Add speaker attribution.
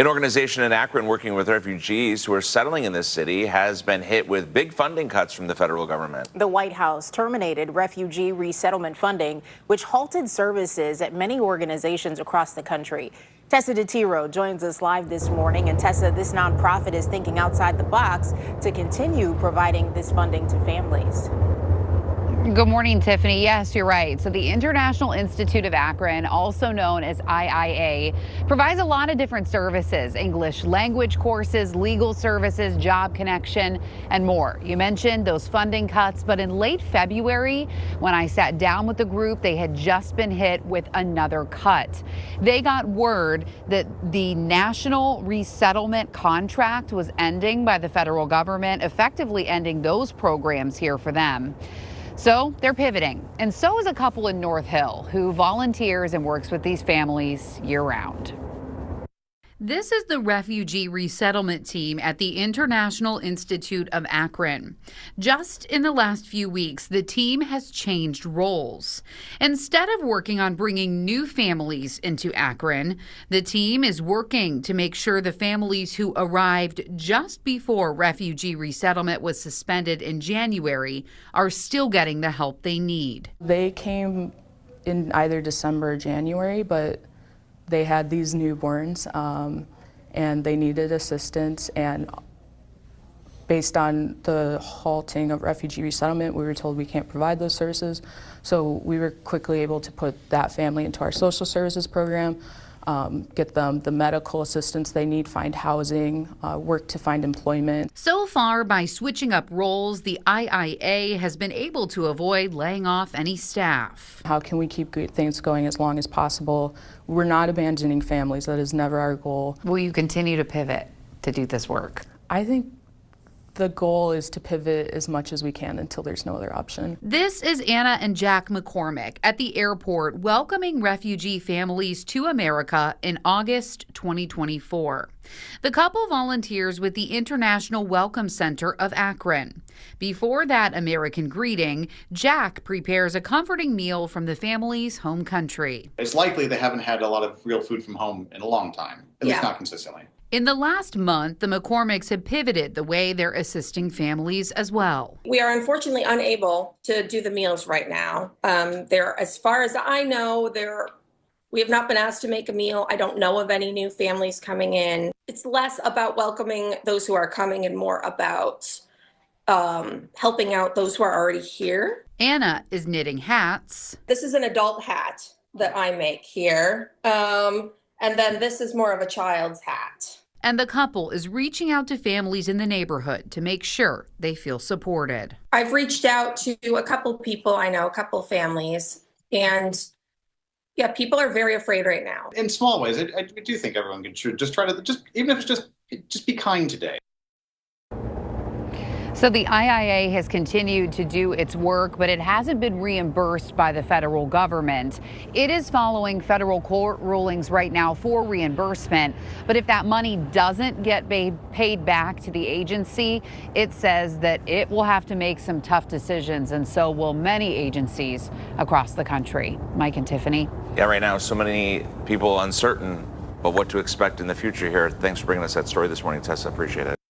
Speaker 1: An organization in Akron working with refugees who are settling in this city has been hit with big funding cuts from the federal government.
Speaker 2: The White House terminated refugee resettlement funding, which halted services at many organizations across the country. Tessa DeTiro joins us live this morning. And Tessa, this nonprofit is thinking outside the box to continue providing this funding to families.
Speaker 3: Good morning, Tiffany. Yes, you're right. So the International Institute of Akron, also known as IIA, provides a lot of different services: English language courses, legal services, job connection, and more. You mentioned those funding cuts, but in late February, when I sat down with the group, they had just been hit with another cut. They got word that the national resettlement contract was ending by the federal government, effectively ending those programs here for them. So they're pivoting, and so is a couple in North Hill who volunteers and works with these families year-round. This is the refugee resettlement team at the International Institute of Akron. Just in the last few weeks, the team has changed roles. Instead of working on bringing new families into Akron, the team is working to make sure the families who arrived just before refugee resettlement was suspended in January are still getting the help they need.
Speaker 4: They came in either December or January, but they had these newborns and they needed assistance, and based on the halting of refugee resettlement, we were told we can't provide those services. So we were quickly able to put that family into our social services program, get them the medical assistance they need, find housing, work to find employment.
Speaker 3: So far, by switching up roles, the IIA has been able to avoid laying off any staff.
Speaker 4: How can we keep things going as long as possible? We're not abandoning families. That is never our goal.
Speaker 3: Will you continue to pivot to do this work?
Speaker 4: I think the goal is to pivot as much as we can until there's no other option.
Speaker 3: This is Anna and Jack McCormick at the airport welcoming refugee families to America in August 2024. The couple volunteers with the International Welcome Center of Akron. Before that American greeting, Jack prepares a comforting meal from the family's home country.
Speaker 5: It's likely they haven't had a lot of real food from home in a long time, at least not consistently.
Speaker 3: In the last month, the McCormicks have pivoted the way they're assisting families as well.
Speaker 6: We are unfortunately unable to do the meals right now. As far as I know, we have not been asked to make a meal. I don't know of any new families coming in. It's less about welcoming those who are coming and more about helping out those who are already here.
Speaker 3: Anna is knitting hats.
Speaker 6: This is an adult hat that I make here. And then this is more of a child's hat.
Speaker 3: And the couple is reaching out to families in the neighborhood to make sure they feel supported.
Speaker 6: I've reached out to a couple people I know, a couple families, and yeah, people are very afraid right now.
Speaker 5: In small ways, I do think everyone should just try to, even if it's just be kind today.
Speaker 3: So the IIA has continued to do its work, but it hasn't been reimbursed by the federal government. It is following federal court rulings right now for reimbursement. But if that money doesn't get paid back to the agency, it says that it will have to make some tough decisions, and so will many agencies across the country. Mike and Tiffany.
Speaker 1: Yeah, right now, so many people uncertain about what to expect in the future here. Thanks for bringing us that story this morning, Tessa. Appreciate it.